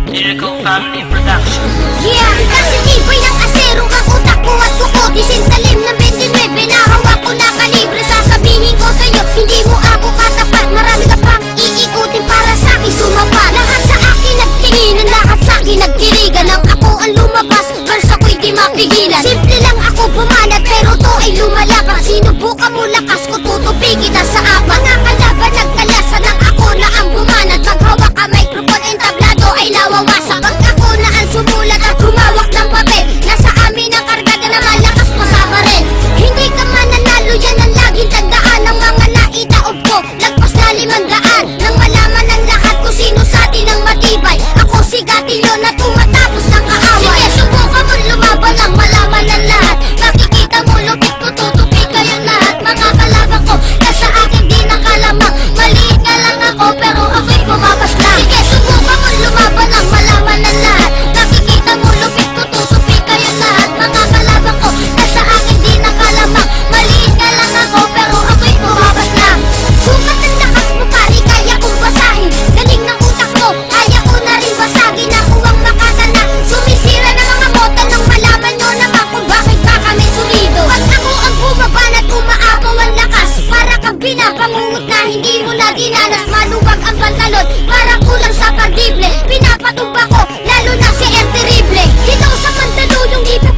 Lyrical Family Production. Yeah, kasi tibay ng asero ang utak ko at kuko. Disintalim ng 29, nahawak ko na kalibre. Sasabihin ko sa'yo, hindi mo ako katapat. Marami ka pang iikutin para sa'kin sumapa. Lahat sa akin nagtinginan, lahat sa'kin nagkirigan. Nang ako ang lumabas, verse ako'y di mapigilan. Simple lang ako bumanat, pero to ay lumalakas. Sinubukan mo lakas ko, tutupin kita sa apat. Mga kalaban nagkalasan ng ako na ang bumanat. Maghawak ka microphone and tablado ay nawawasak. Pag ako na ang sumulat at humawak ng papel, nasa amin ang kargada na malakas pa sa baril. Hindi ka mananalo, yan ang laging tandaan ng mga naitaob ko. Lagpas na 500 nang malaman ng lahat kung sino sa atin ang matibay. Ako si Gatilo na tumatapos ng kaaway. Sige, subukan mo lumaban ang malaman ng lahat. Makikita mo, lupit ko, tutupi kayong lahat. Mga kalaban ko, na sa akin di nakalamang. Maliit ka lang ako, pero ako'y pumabas lang. Sige, subukan mo lumaban ang malaman ng lahat. Makikita mo, lupit ko, tutupi kayong lahat. Mga kalaban ko, na sa akin di nakalamang. Maliit ka lang ako, pero ako'y pumabas lang. Sukat ang lakas mo, pari, kaya kong basahin. Galing ng utak mo, kaya ko na rin basagin. Ako ang makatana, sumisira ng mga mota nang malaman nyo naman kung bakit ba kami sumido. Pag ako ang bumaban at umaapaw ang lakas, para kang pinapangungot na hindi mo na dinanas. Maluwag ang pantalon, para kulang sa kardible. Pinapatumba ko, lalo na si M. Terrible. Hitaw sa Mandaluyong, di pa